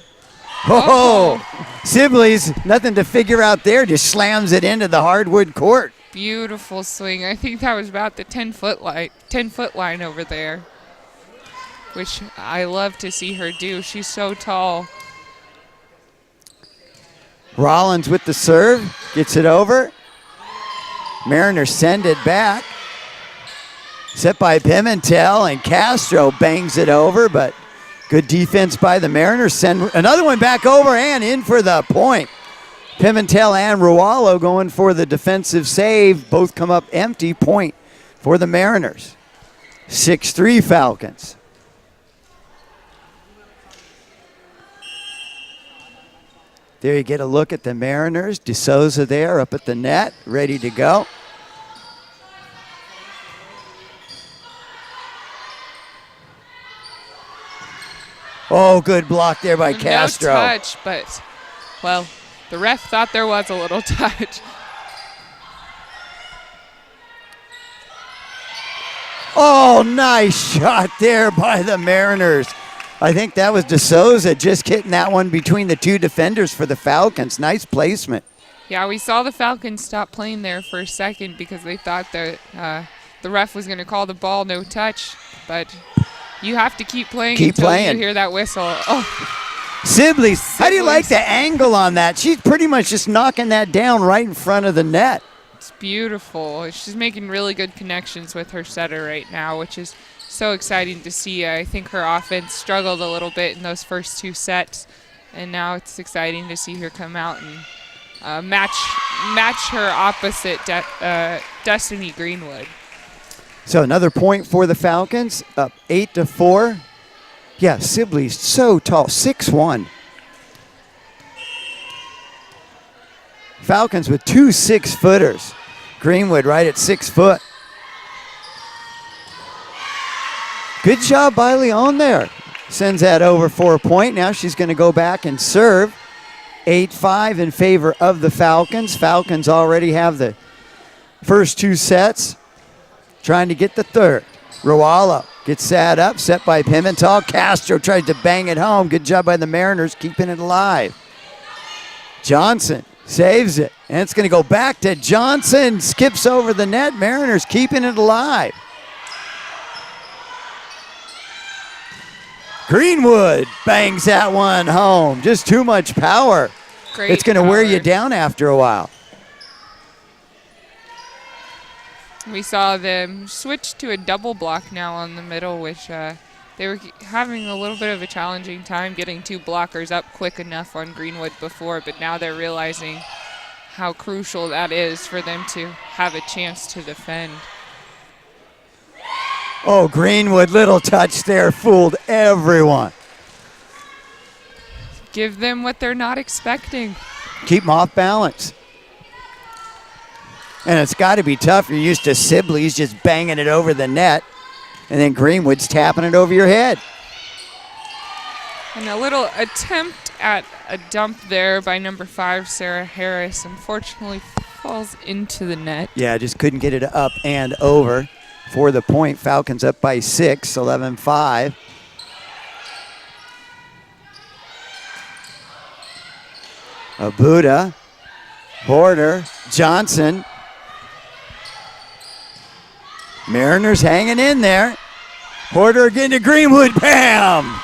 Oh, Sibley's nothing to figure out there. Just slams it into the hardwood court. Beautiful swing. I think that was about the 10-foot line over there, which I love to see her do. She's so tall. Rollins with the serve, gets it over. Mariners send it back. Set by Pimentel, and Castro bangs it over, but good defense by the Mariners. Send another one back over and in for the point. Pimentel and Rualo going for the defensive save. Both come up empty. Point for the Mariners. 6-3 Falcons. There you get a look at the Mariners. DeSouza there up at the net, ready to go. Oh, good block there by Castro. No touch, but, well, the ref thought there was a little touch. Oh, nice shot there by the Mariners. I think that was DeSouza just hitting that one between the 2 defenders for the Falcons. Nice placement. Yeah, we saw the Falcons stop playing there for a second because they thought that the ref was going to call the ball no touch, but you have to keep playing until you hear that whistle. Oh. Sibley's. How do you like the angle on that? She's pretty much just knocking that down right in front of the net. It's beautiful. She's making really good connections with her setter right now, which is so exciting to see. I think her offense struggled a little bit in those first 2 sets, and now it's exciting to see her come out and match her opposite, Destiny Greenwood. So another point for the Falcons, up 8-4. Yeah, Sibley's so tall, 6'1". Falcons with 2 6-footers. Greenwood right at 6 foot. Good job by Leon there. Sends that over for a point. Now she's going to go back and serve. 8-5 in favor of the Falcons. Falcons already have the first 2 sets. Trying to get the third. Rualo gets that up, set by Pimentel. Castro tries to bang it home. Good job by the Mariners keeping it alive. Johnson saves it, and it's going to go back to Johnson. Skips over the net. Mariners keeping it alive. Greenwood bangs that one home. Just too much power. It's going to wear you down after a while. We saw them switch to a double block now on the middle, which they were having a little bit of a challenging time getting 2 blockers up quick enough on Greenwood before, but now they're realizing how crucial that is for them to have a chance to defend. Oh, Greenwood, little touch there, fooled everyone. Give them what they're not expecting. Keep them off balance. And it's got to be tough. You're used to Sibley's just banging it over the net, and then Greenwood's tapping it over your head. And a little attempt at a dump there by number 5, Sarah Harris. Unfortunately, falls into the net. Yeah, just couldn't get it up and over for the point. Falcons up by 6, 11-5. Abuda, Horder, Johnson. Mariners hanging in there. Horder getting to Greenwood, bam!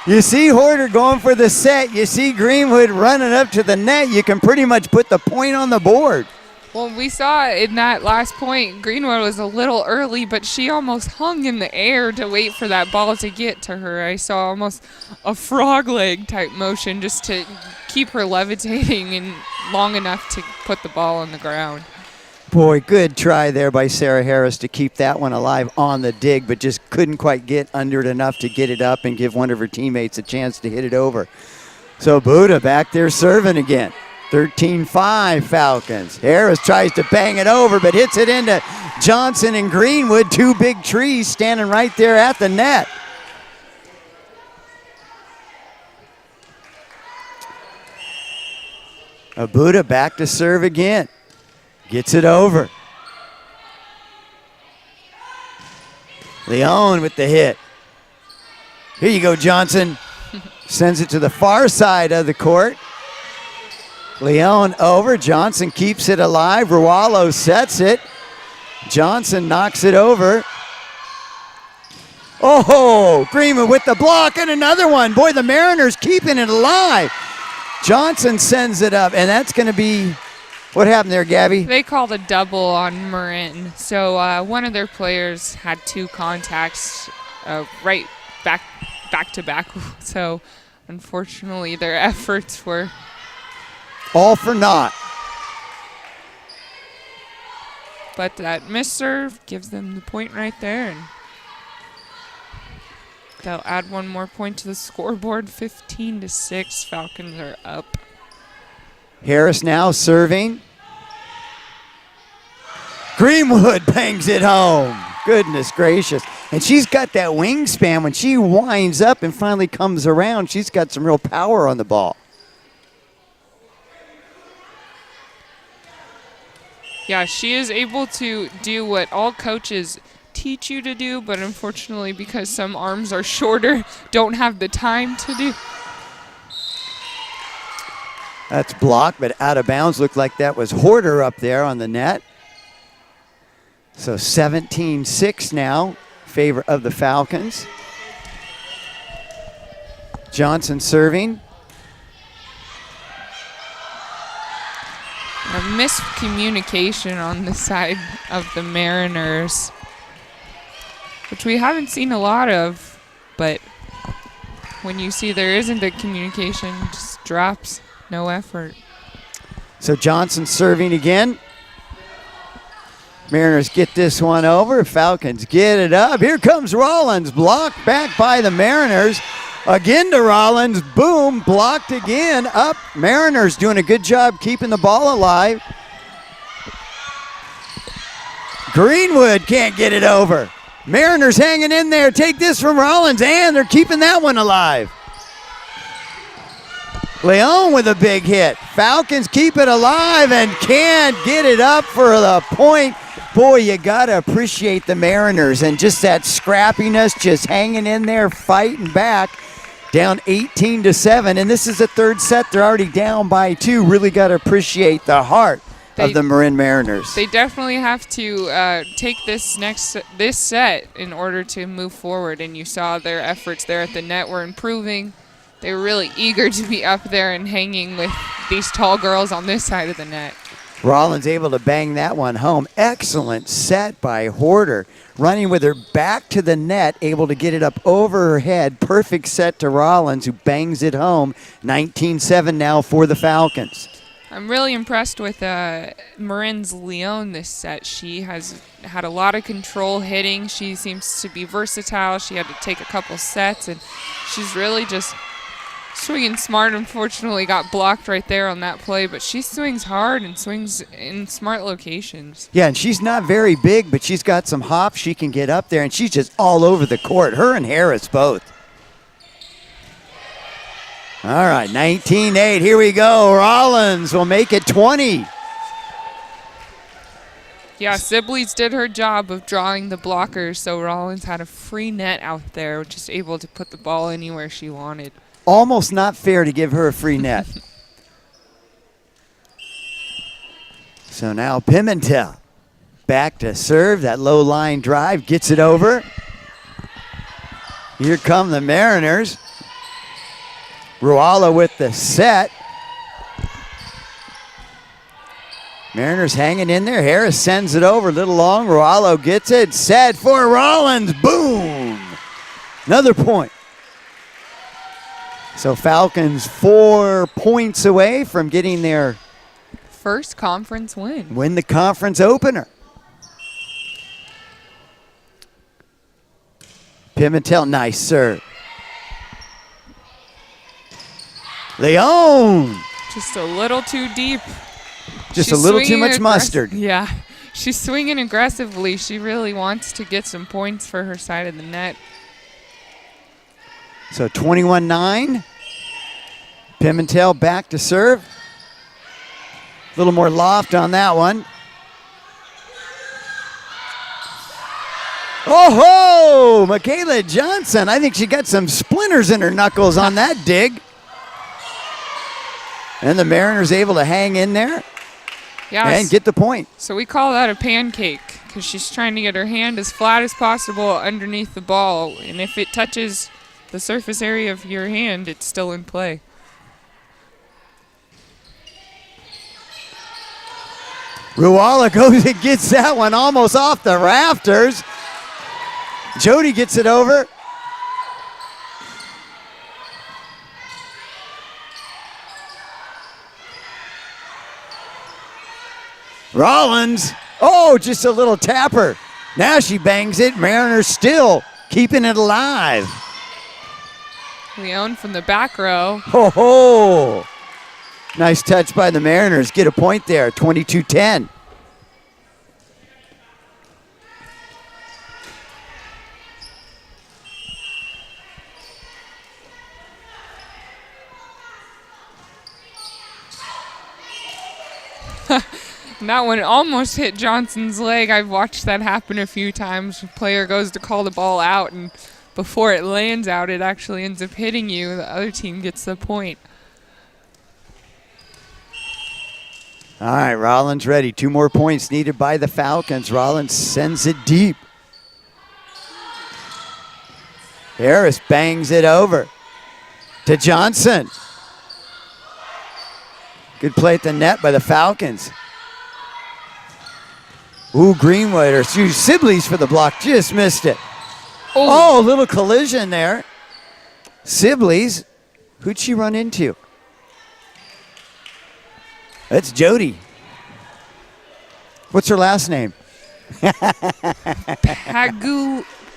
You see Horder going for the set. You see Greenwood running up to the net. You can pretty much put the point on the board. Well, we saw in that last point, Greenwood was a little early, but she almost hung in the air to wait for that ball to get to her. I saw almost a frog leg type motion just to keep her levitating and long enough to put the ball on the ground. Boy, good try there by Sarah Harris to keep that one alive on the dig, but just couldn't quite get under it enough to get it up and give one of her teammates a chance to hit it over. So Buddha back there serving again. 13-5 Falcons. Harris tries to bang it over, but hits it into Johnson and Greenwood, two big trees standing right there at the net. Abuda back to serve again. Gets it over. Leon with the hit. Here you go, Johnson. Sends it to the far side of the court. Leon over. Johnson keeps it alive. Rualo sets it. Johnson knocks it over. Oh, Greenwood with the block and another one. Boy, the Mariners keeping it alive. Johnson sends it up, and that's going to be... What happened there, Gabby? They called a double on Marin. So one of their players had 2 contacts right back to back. So unfortunately, their efforts were all for naught. But that misserve gives them the point right there. And they'll add one more point to the scoreboard. 15-6. Falcons are up. Harris now serving. Greenwood bangs it home. Goodness gracious. And she's got that wingspan. When she winds up and finally comes around, she's got some real power on the ball. Yeah, she is able to do what all coaches teach you to do, but unfortunately, because some arms are shorter, don't have the time to do. That's blocked, but out of bounds. Looked like that was Horder up there on the net. So 17-6 now, favor of the Falcons. Johnson serving. A miscommunication on the side of the Mariners, which we haven't seen a lot of, but when you see there isn't a communication, it just drops. No effort. So Johnson serving again. Mariners get this one over. Falcons get it up. Here comes Rollins. Blocked back by the Mariners. Again to Rollins. Boom. Blocked again. Up. Mariners doing a good job keeping the ball alive. Greenwood can't get it over. Mariners hanging in there. Take this from Rollins, and they're keeping that one alive. Leon with a big hit. Falcons keep it alive and can't get it up for the point. Boy, you got to appreciate the Mariners and just that scrappiness, just hanging in there, fighting back. Down 18-7, and this is the third set. They're already down by 2. Really got to appreciate the heart of the Marin Mariners. They definitely have to take this set in order to move forward, and you saw their efforts there at the net were improving. They were really eager to be up there and hanging with these tall girls on this side of the net. Rollins able to bang that one home. Excellent set by Horder. Running with her back to the net, able to get it up over her head. Perfect set to Rollins, who bangs it home. 19-7 now for the Falcons. I'm really impressed with Marin's Leon this set. She has had a lot of control hitting. She seems to be versatile. She had to take a couple sets, and she's really just swinging smart. Unfortunately, got blocked right there on that play, but she swings hard and swings in smart locations. Yeah, and she's not very big, but she's got some hops. She can get up there, and she's just all over the court. Her and Harris both. All right, 19-8. Here we go. Rollins will make it 20. Yeah, Sibley's did her job of drawing the blockers, so Rollins had a free net out there, just able to put the ball anywhere she wanted. Almost not fair to give her a free net. So now Pimentel back to serve. That low line drive gets it over. Here come the Mariners. Ruala with the set. Mariners hanging in there. Harris sends it over a little long. Rualo gets it. Set for Rollins. Boom. Another point. So Falcons 4 points away from getting their first conference win the conference opener. Pimentel, nice serve. Leon. Just a little too deep. Just a little too much mustard. Yeah, she's swinging aggressively. She really wants to get some points for her side of the net. So 21-9. Pimentel back to serve. A little more loft on that one. Oh ho! Michaela Johnson. I think she got some splinters in her knuckles on that dig. And the Mariners able to hang in there and get the point. So we call that a pancake because she's trying to get her hand as flat as possible underneath the ball. And if it touches the surface area of your hand, it's still in play. Ruala goes and gets that one almost off the rafters. Jody gets it over. Rollins, oh, just a little tapper. Now she bangs it. Mariners still keeping it alive. Leon from the back row. Ho ho! Nice touch by the Mariners. Get a point there, 22-10. That one almost hit Johnson's leg. I've watched that happen a few times. The player goes to call the ball out, and before it lands out, it actually ends up hitting you. The other team gets the point. All right, Rollins ready. 2 more points needed by the Falcons. Rollins sends it deep. Harris bangs it over to Johnson. Good play at the net by the Falcons. Ooh, Greenwood, or Sibley's for the block. Just missed it. Oh, a little collision there. Sibley's. Who'd she run into? That's Jody. What's her last name?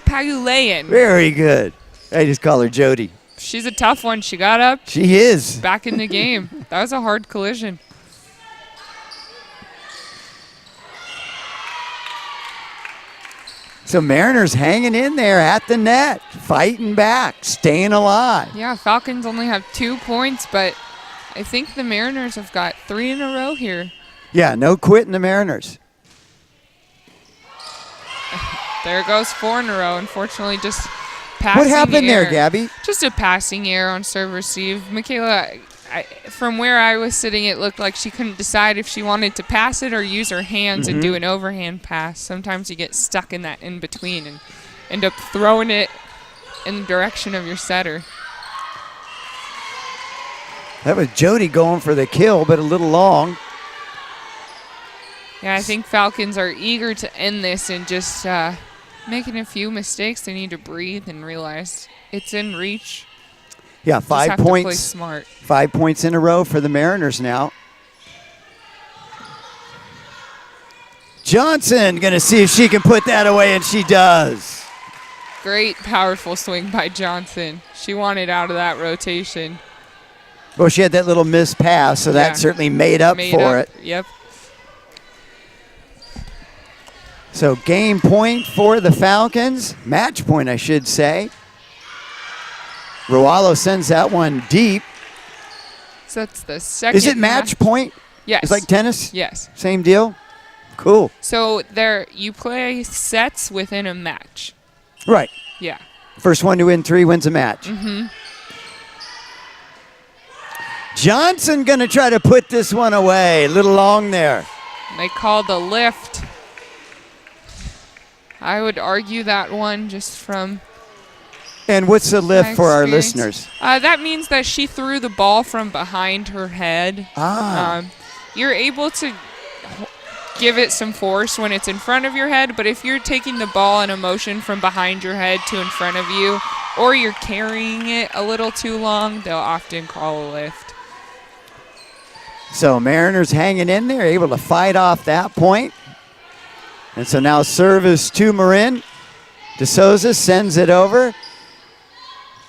Pagulayan. Very good. I just call her Jody. She's a tough one. She got up. She is. Back in the game. That was a hard collision. So Mariners hanging in there at the net, fighting back, staying alive. Yeah, Falcons only have 2 points, but I think the Mariners have got 3 in a row here. Yeah, no quitting the Mariners. There goes 4 in a row. Unfortunately, just passing What happened error. there, Gabby? Just a passing error on serve receive. Michaela, from where I was sitting, it looked like she couldn't decide if she wanted to pass it or use her hands and do an overhand pass. Sometimes you get stuck in that in between and end up throwing it in the direction of your setter. That was Jody going for the kill, but a little long. Yeah, I think Falcons are eager to end this and just making a few mistakes. They need to breathe and realize it's in reach. Yeah, Just have 5 to play points. smart. 5 points in a row for the Mariners now. Johnson going to see if she can put that away, and she does. Great, powerful swing by Johnson. She wanted out of that rotation. Well, she had that little missed pass, so that certainly made up for it. Yep. So game point for the Falcons. Match point, I should say. Rualo sends that one deep. So that's the second. Is it match point? Yes. It's like tennis? Yes. Same deal? Cool. So you play sets within a match. Right. Yeah. First one to win 3 wins a match. Mm-hmm. Johnson going to try to put this one away. A little long there. They called the lift. I would argue that one just from And what's the lift for our listeners? That means that she threw the ball from behind her head. You're able to give it some force when it's in front of your head, but if you're taking the ball in a motion from behind your head to in front of you, or you're carrying it a little too long, they'll often call a lift. So Mariners hanging in there, able to fight off that point. And so now service to Marin. DeSouza sends it over.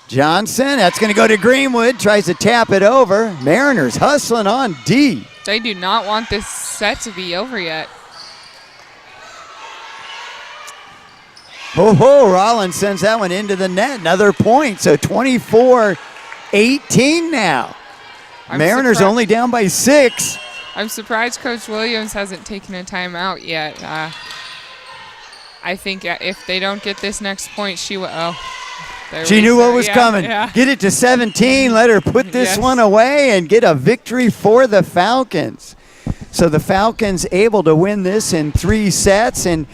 Johnson, that's going to go to Greenwood, tries to tap it over. Mariners hustling on D. They do not want this set to be over yet. Rollins sends that one into the net. Another point, so 24-18 now. Mariners only down by 6. I'm surprised Coach Williams hasn't taken a timeout yet. I think if they don't get this next point, she will. She knew what was coming. Yeah. Get it to 17. Let her put this one away and get a victory for the Falcons. So the Falcons able to win this in 3 sets. And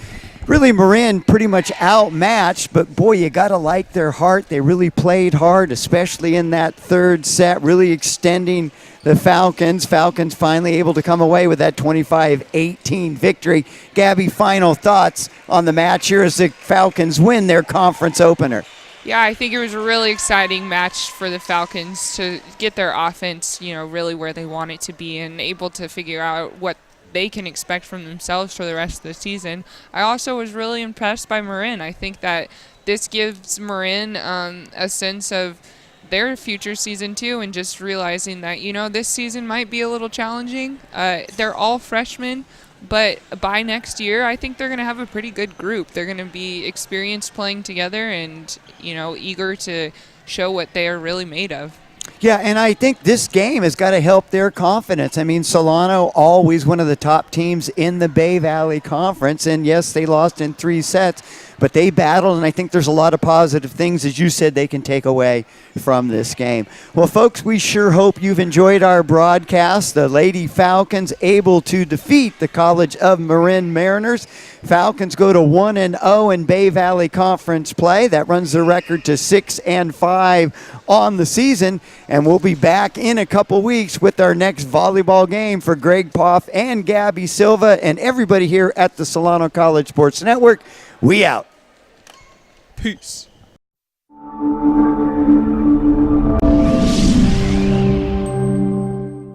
really Marin pretty much outmatched. But, boy, you got to like their heart. They really played hard, especially in that 3rd set, really extending the Falcons. Falcons finally able to come away with that 25-18 victory. Gabby, final thoughts on the match here as the Falcons win their conference opener. Yeah, I think it was a really exciting match for the Falcons to get their offense, really where they want it to be and able to figure out what they can expect from themselves for the rest of the season. I also was really impressed by Marin. I think that this gives Marin a sense of their future season too, and just realizing that, this season might be a little challenging. They're all freshmen. But by next year, I think they're going to have a pretty good group. They're going to be experienced playing together and, eager to show what they are really made of. Yeah, and I think this game has got to help their confidence. I mean, Solano, always one of the top teams in the Bay Valley Conference. And, yes, they lost in 3 sets, but they battled, and I think there's a lot of positive things, as you said, they can take away from this game. Well, folks, we sure hope you've enjoyed our broadcast. The Lady Falcons able to defeat the College of Marin Mariners. Falcons go to 1-0 in Bay Valley Conference play. That runs their record to 6-5 on the season. And we'll be back in a couple weeks with our next volleyball game for Greg Poff and Gabby Silva and everybody here at the Solano College Sports Network. We out. Peace.